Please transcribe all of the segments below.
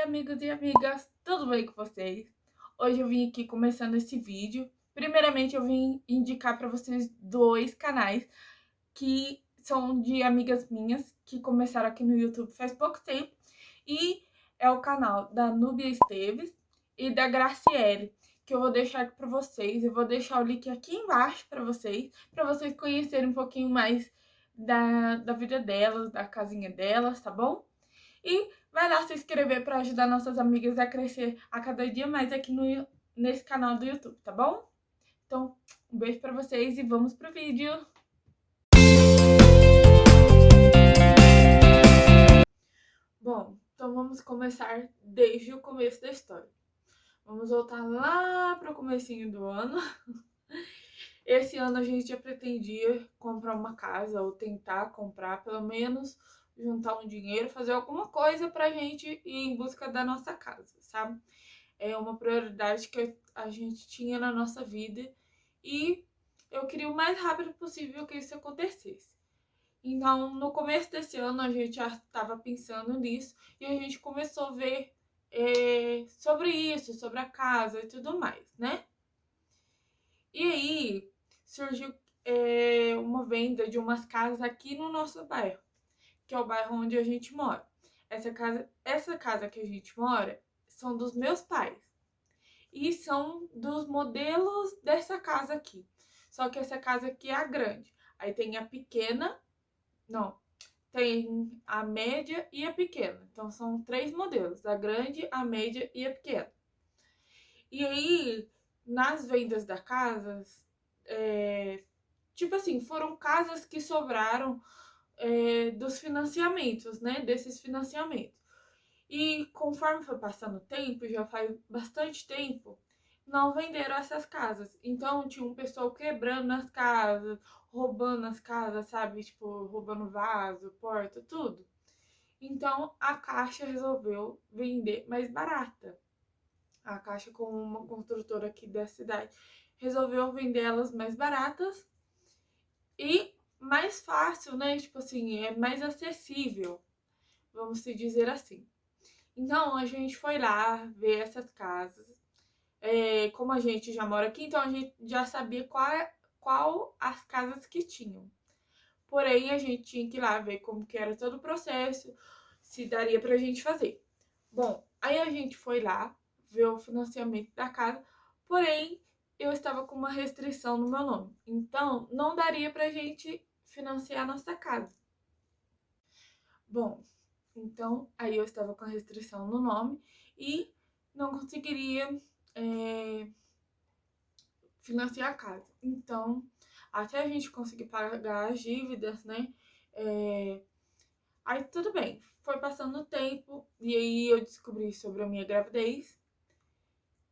amigos e amigas, tudo bem com vocês? Hoje eu vim aqui começando esse vídeo. Primeiramente, eu vim indicar para vocês dois canais que são de amigas minhas que começaram aqui no YouTube faz pouco tempo. E é o canal da Núbia Esteves e da Graciele, que eu vou deixar aqui para vocês. Eu vou deixar o link aqui embaixo para vocês conhecerem um pouquinho mais da vida delas, da casinha delas, tá bom? E vai lá se inscrever para ajudar nossas amigas a crescer a cada dia mais aqui nesse canal do YouTube, tá bom? Então, um beijo para vocês e vamos pro vídeo! Bom, então vamos começar desde o começo da história. Vamos voltar lá para o comecinho do ano. Esse ano a gente já pretendia comprar uma casa ou tentar comprar, pelo menos juntar um dinheiro, fazer alguma coisa pra gente ir em busca da nossa casa, sabe? É uma prioridade que a gente tinha na nossa vida e eu queria o mais rápido possível que isso acontecesse. Então, no começo desse ano, a gente já estava pensando nisso e a gente começou a ver sobre isso, sobre a casa e tudo mais, né? E aí surgiu uma venda de umas casas aqui no nosso bairro, que é o bairro onde a gente mora. Essa casa que a gente mora são dos meus pais e são dos modelos dessa casa aqui. Só que essa casa aqui é a grande. Aí tem a pequena, não, tem a média e a pequena. Então são três modelos: a grande, a média e a pequena. E aí, nas vendas da casa, tipo assim, foram casas que sobraram dos financiamentos, né? Desses financiamentos. E conforme foi passando o tempo, já faz bastante tempo, não venderam essas casas. Então tinha um pessoal quebrando as casas, roubando as casas, sabe? Tipo, roubando vaso, porta, tudo. Então a Caixa resolveu vender mais barata. A Caixa, como uma construtora aqui da cidade, resolveu vender elas mais baratas e mais fácil, né? Tipo assim, é mais acessível, vamos se dizer assim. Então a gente foi lá ver essas casas. Como a gente já mora aqui, então a gente já sabia qual as casas que tinham. Porém, a gente tinha que ir lá ver como que era todo o processo, se daria pra gente fazer. Bom, aí a gente foi lá ver o financiamento da casa, porém eu estava com uma restrição no meu nome. Então, não daria pra gente financiar a nossa casa. Bom, então aí eu estava com a restrição no nome e não conseguiria é, financiar a casa. Então, até a gente conseguir pagar as dívidas, né? Aí tudo bem, foi passando o tempo e aí eu descobri sobre a minha gravidez,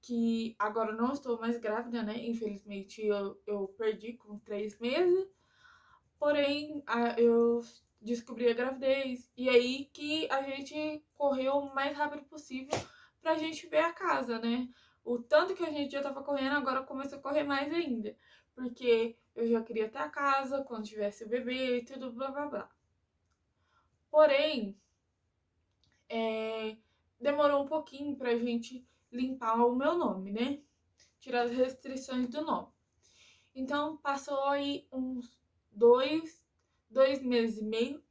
que agora eu não estou mais grávida, né? Infelizmente eu perdi com 3 meses, porém eu descobri a gravidez e aí que a gente correu o mais rápido possível pra gente ver a casa, né? O tanto que a gente já tava correndo, agora começou a correr mais ainda, porque eu já queria ter a casa quando tivesse o bebê e tudo, blá blá blá. Porém, demorou um pouquinho pra gente limpar o meu nome, né? Tirar as restrições do nome. Então, passou aí uns dois meses e meio.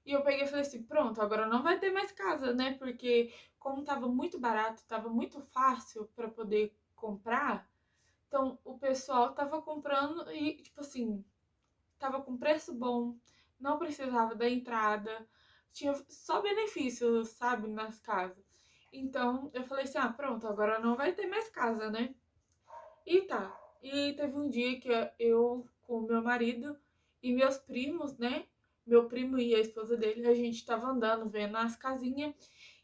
E eu peguei e falei assim, pronto, agora não vai ter mais casa, né? Porque como tava muito barato, tava muito fácil para poder comprar, então o pessoal tava comprando e, tipo assim, tava com preço bom, não precisava da entrada, tinha só benefícios, sabe, nas casas. Então eu falei assim, ah, pronto, agora não vai ter mais casa, né? E tá. E teve um dia que eu, com o meu marido e meus primos, né? Meu primo e a esposa dele, a gente tava andando, vendo as casinhas.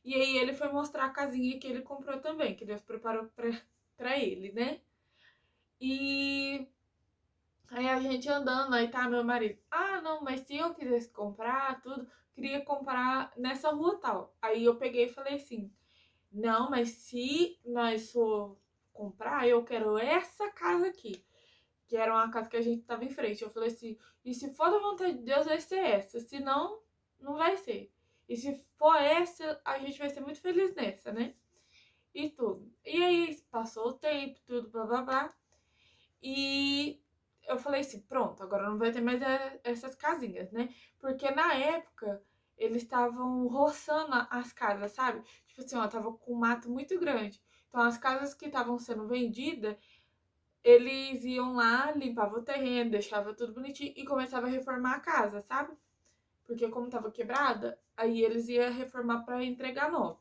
E aí ele foi mostrar a casinha que ele comprou também, que Deus preparou pra ele, né? E aí a gente andando, aí tá meu marido. Ah, não, mas se eu quisesse comprar tudo, queria comprar nessa rua tal. Aí eu peguei e falei assim, não, mas se nós for comprar, eu quero essa casa aqui. Que era uma casa que a gente tava em frente. Eu falei assim, e se for da vontade de Deus, vai ser essa. Se não, não vai ser. E se for essa, a gente vai ser muito feliz nessa, né? E tudo. E aí, passou o tempo, tudo, blá, blá, blá. E eu falei assim, pronto, agora não vai ter mais essas casinhas, né? Porque na época, eles estavam roçando as casas, sabe? Tipo assim, ó, tava com um mato muito grande. Então, as casas que estavam sendo vendidas, eles iam lá, limpavam o terreno, deixava tudo bonitinho e começava a reformar a casa, sabe? Porque como tava quebrada, aí eles iam reformar para entregar nova.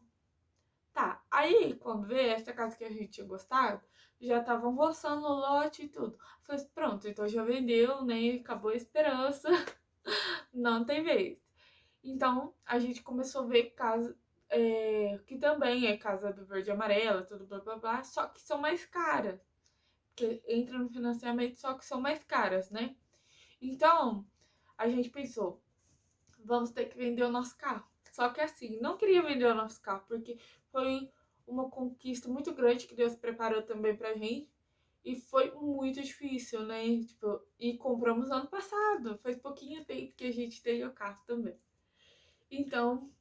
Tá, aí quando vê essa casa que a gente tinha gostado, já estavam roçando o lote e tudo. Falei assim, pronto, então já vendeu, né? Acabou a esperança, não tem vez. Então a gente começou a ver casa que também é casa do verde e amarela, tudo blá blá blá, só que são mais caras. Que entra no financiamento, só que são mais caras, né? Então a gente pensou, vamos ter que vender o nosso carro. Só que assim, não queria vender o nosso carro, porque foi uma conquista muito grande que Deus preparou também pra gente. E foi muito difícil, né? Tipo, e compramos ano passado. Faz pouquinho tempo que a gente tem o carro também. Então,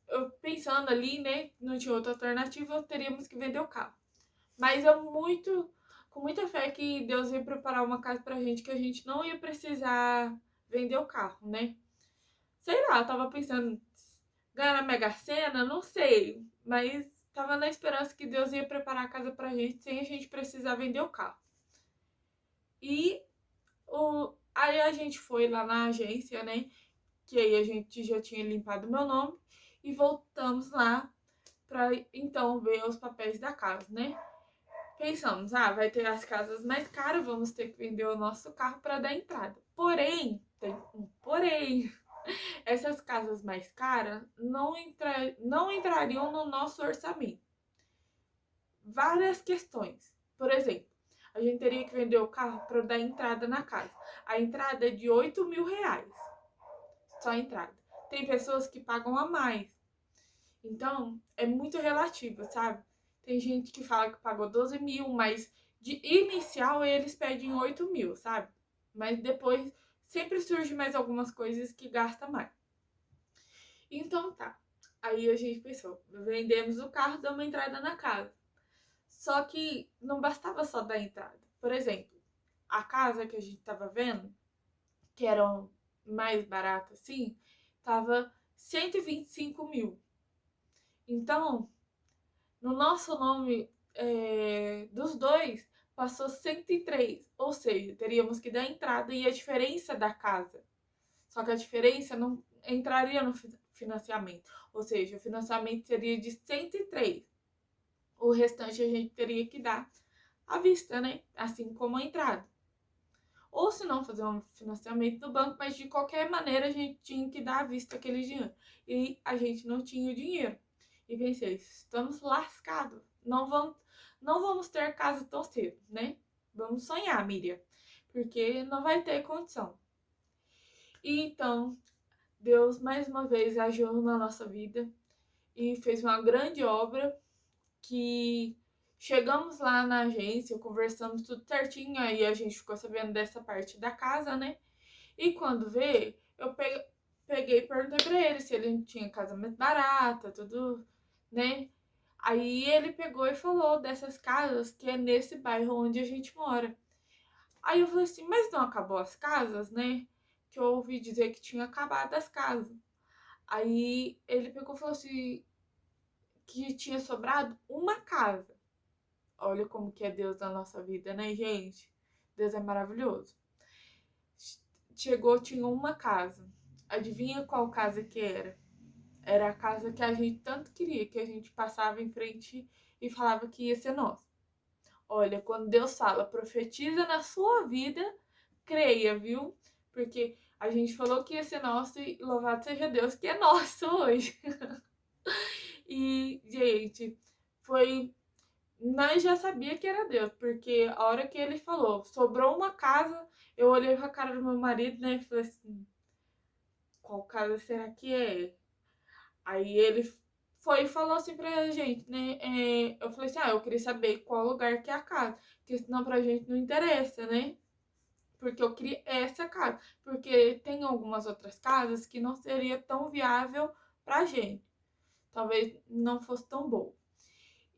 eu pensando ali, né? Não tinha outra alternativa, teríamos que vender o carro. Mas com muita fé que Deus ia preparar uma casa pra gente que a gente não ia precisar vender o carro, né? Sei lá, tava pensando, ganhar na Mega Sena, não sei. Mas tava na esperança que Deus ia preparar a casa pra gente sem a gente precisar vender o carro. E aí a gente foi lá na agência, né? Que aí a gente já tinha limpado meu nome. E voltamos lá pra então ver os papéis da casa, né? Pensamos, vai ter as casas mais caras, vamos ter que vender o nosso carro para dar entrada. Porém, tem um porém. Essas casas mais caras não entrariam no nosso orçamento. Várias questões. Por exemplo, a gente teria que vender o carro para dar entrada na casa. A entrada é de R$ 8.000. Só a entrada. Tem pessoas que pagam a mais. Então, é muito relativo, sabe? Tem gente que fala que pagou 12 mil, mas de inicial eles pedem 8 mil, sabe? Mas depois sempre surge mais algumas coisas que gasta mais. Então tá. Aí a gente pensou, vendemos o carro, damos entrada na casa. Só que não bastava só dar entrada. Por exemplo, a casa que a gente tava vendo, que era mais barata assim, tava 125 mil. Então, no nosso nome dos dois, passou 103. Ou seja, teríamos que dar entrada e a diferença da casa. Só que a diferença não entraria no financiamento. Ou seja, o financiamento seria de 103. O restante a gente teria que dar à vista, né? Assim como a entrada. Ou se não, fazer um financiamento do banco, mas de qualquer maneira a gente tinha que dar à vista aquele dinheiro. E a gente não tinha o dinheiro. E pensei, estamos lascados. Não vamos ter casa tão cedo, né? Vamos sonhar, Miriam. Porque não vai ter condição. E então, Deus mais uma vez agiu na nossa vida e fez uma grande obra que chegamos lá na agência, conversamos tudo certinho, aí a gente ficou sabendo dessa parte da casa, né? E quando veio, eu peguei e perguntei pra ele se ele tinha casa mais barata, tudo, né? Aí ele pegou e falou dessas casas que é nesse bairro onde a gente mora. Aí eu falei assim, mas não acabou as casas, né? Que eu ouvi dizer que tinha acabado as casas. Aí ele pegou e falou assim, que tinha sobrado uma casa. Olha como que é Deus na nossa vida, né, gente? Deus é maravilhoso. Chegou, tinha uma casa. Adivinha qual casa que era? Era a casa que a gente tanto queria, que a gente passava em frente e falava que ia ser nossa. Olha, quando Deus fala, profetiza na sua vida, creia, viu? Porque a gente falou que ia ser nosso e louvado seja Deus que é nosso hoje. E, gente, foi. Nós já sabia que era Deus, porque a hora que ele falou, sobrou uma casa, eu olhei pra cara do meu marido, né, e falei assim, qual casa será que é? Aí ele foi e falou assim pra gente, né, eu falei assim, eu queria saber qual lugar que é a casa, porque senão pra gente não interessa, né? porque eu queria essa casa. Porque tem algumas outras casas que não seria tão viável pra gente. Talvez não fosse tão bom.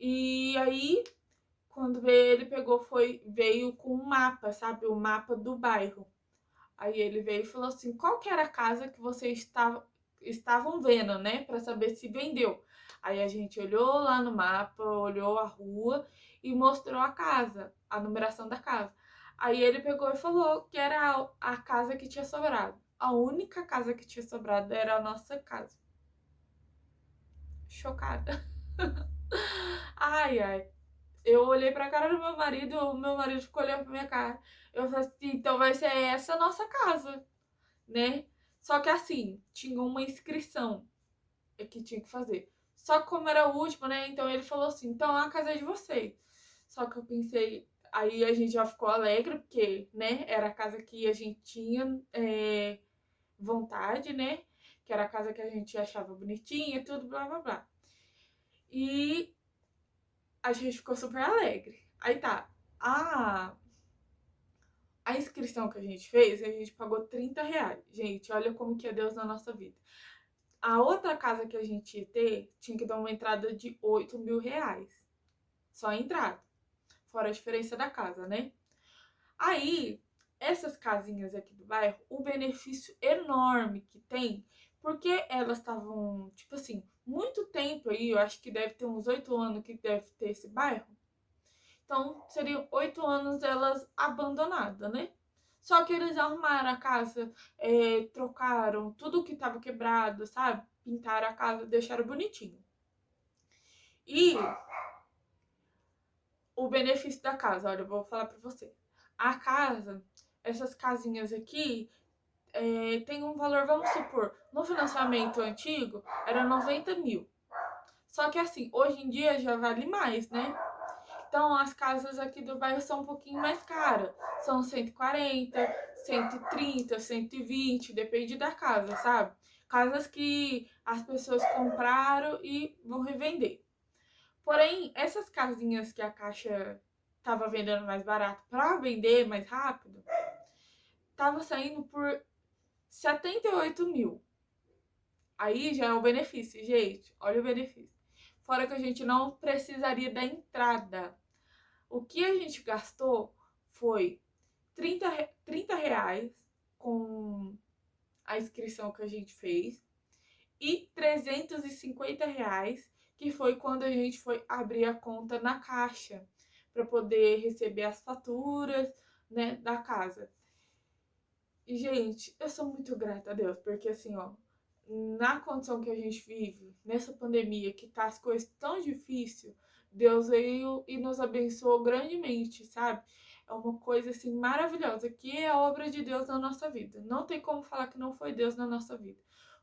E aí, quando veio, ele veio com um mapa, sabe? O mapa do bairro. Aí ele veio e falou assim, qual que era a casa que vocês estavam vendo, né? Pra saber se vendeu. Aí a gente olhou lá no mapa, olhou a rua e mostrou a casa, a numeração da casa. Aí ele pegou e falou que era a casa que tinha sobrado. A única casa que tinha sobrado era a nossa casa. Chocada. Ai, ai. Eu olhei pra cara do meu marido, o meu marido ficou olhando pra minha cara. Eu falei assim, então vai ser essa a nossa casa, né? Só que assim, tinha uma inscrição que tinha que fazer. Só que como era o último, né? Então ele falou assim, então a casa é de vocês. Só que eu pensei, aí a gente já ficou alegre, porque, né, era a casa que a gente tinha vontade, né? Que era a casa que a gente achava bonitinha, tudo, blá, blá, blá. E a gente ficou super alegre. Aí tá, a inscrição que a gente pagou R$ 30. Gente, olha como que é Deus na nossa vida. A outra casa que a gente ia ter tinha que dar uma entrada de R$ 8.000. Só a entrada. Fora a diferença da casa, né? Aí, essas casinhas aqui do bairro, o benefício enorme que tem, porque elas estavam, tipo assim, muito tempo aí, eu acho que deve ter uns 8 anos que deve ter esse bairro. Então, seriam 8 anos elas abandonadas, né? Só que eles arrumaram a casa, trocaram tudo que tava quebrado, sabe? Pintaram a casa, deixaram bonitinho. E o benefício da casa, olha, eu vou falar pra você. A casa, essas casinhas aqui, tem um valor, vamos supor, no financiamento antigo era 90 mil. Só que assim, hoje em dia já vale mais, né? Então as casas aqui do bairro são um pouquinho mais caras. São 140, 130, 120, depende da casa, sabe? Casas que as pessoas compraram e vão revender. Porém, essas casinhas que a Caixa tava vendendo mais barato para vender mais rápido, tava saindo por 78 mil. Aí já é o benefício, gente. Olha o benefício. Fora que a gente não precisaria da entrada. O que a gente gastou foi 30 reais com a inscrição que a gente fez e 350 reais, que foi quando a gente foi abrir a conta na Caixa para poder receber as faturas, né, da casa. E, gente, eu sou muito grata a Deus, porque assim, ó, na condição que a gente vive, nessa pandemia que tá as coisas tão difíceis, Deus veio e nos abençoou grandemente, sabe? É uma coisa assim maravilhosa, que é a obra de Deus na nossa vida. Não tem como falar que não foi Deus na nossa vida.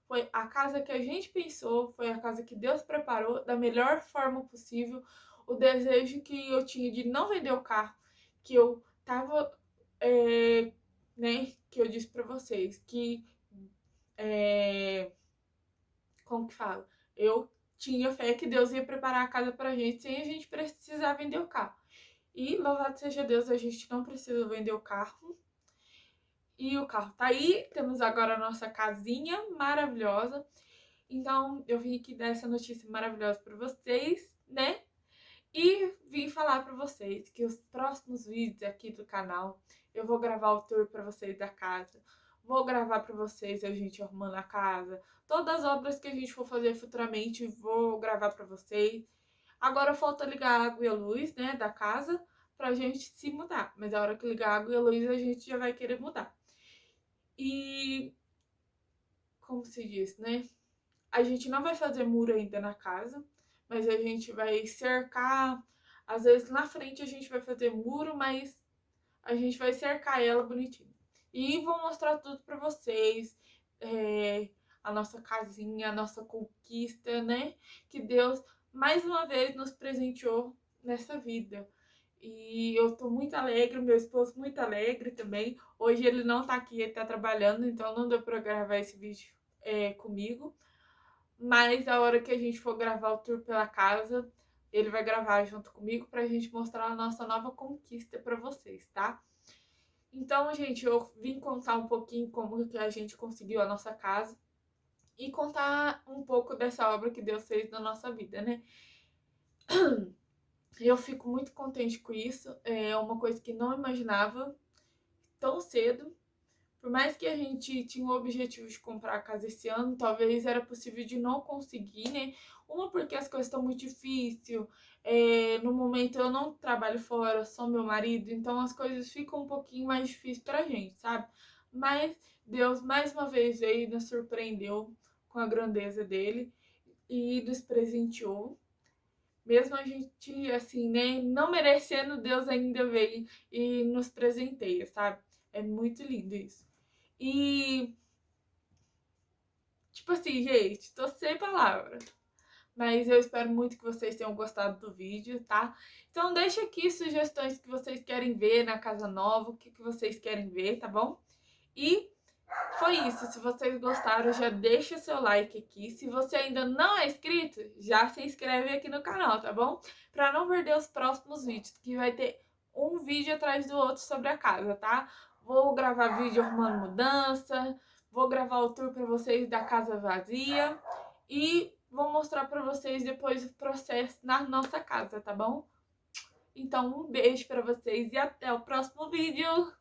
Foi a casa que a gente pensou, foi a casa que Deus preparou da melhor forma possível. O desejo que eu tinha de não vender o carro, que eu tava, né, que eu disse pra vocês, que como que fala? Eu tinha fé que Deus ia preparar a casa pra gente sem a gente precisar vender o carro. E louvado seja Deus, a gente não precisa vender o carro. E o carro tá aí, temos agora a nossa casinha maravilhosa. Então, eu vim aqui dar essa notícia maravilhosa pra vocês, né? E vim falar pra vocês que os próximos vídeos aqui do canal, eu vou gravar o tour pra vocês da casa. Vou gravar pra vocês a gente arrumando a casa. Todas as obras que a gente for fazer futuramente, vou gravar pra vocês. Agora falta ligar a água e a luz, né, da casa, pra gente se mudar. Mas a hora que ligar a água e a luz, a gente já vai querer mudar. E, como se diz, né? A gente não vai fazer muro ainda na casa, mas a gente vai cercar. Às vezes na frente a gente vai fazer muro, mas a gente vai cercar ela bonitinho. E vou mostrar tudo pra vocês. A nossa casinha, a nossa conquista, né? Que Deus mais uma vez nos presenteou nessa vida. E eu tô muito alegre, meu esposo muito alegre também. Hoje ele não tá aqui, ele tá trabalhando, então não deu pra gravar esse vídeo comigo. Mas a hora que a gente for gravar o tour pela casa, ele vai gravar junto comigo pra gente mostrar a nossa nova conquista pra vocês, tá? Então, gente, eu vim contar um pouquinho como que a gente conseguiu a nossa casa e contar um pouco dessa obra que Deus fez na nossa vida, né? Eu fico muito contente com isso, é uma coisa que não imaginava tão cedo. Por mais que a gente tinha o objetivo de comprar a casa esse ano, talvez era possível de não conseguir, né? Uma porque as coisas estão muito difíceis, no momento eu não trabalho fora, só meu marido, então as coisas ficam um pouquinho mais difíceis pra gente, sabe? Mas Deus mais uma vez veio e nos surpreendeu com a grandeza dele e nos presenteou. Mesmo a gente, assim, né, não merecendo, Deus ainda veio e nos presenteia, sabe? É muito lindo isso. E, tipo assim, gente, tô sem palavras. Mas eu espero muito que vocês tenham gostado do vídeo, tá? Então deixa aqui sugestões que vocês querem ver na casa nova, o que vocês querem ver, tá bom? E foi isso. Se vocês gostaram, já deixa seu like aqui. Se você ainda não é inscrito, já se inscreve aqui no canal, tá bom? Pra não perder os próximos vídeos, que vai ter um vídeo atrás do outro sobre a casa, tá? Vou gravar vídeo arrumando mudança, vou gravar o tour pra vocês da casa vazia e vou mostrar pra vocês depois o processo na nossa casa, tá bom? Então, um beijo pra vocês e até o próximo vídeo!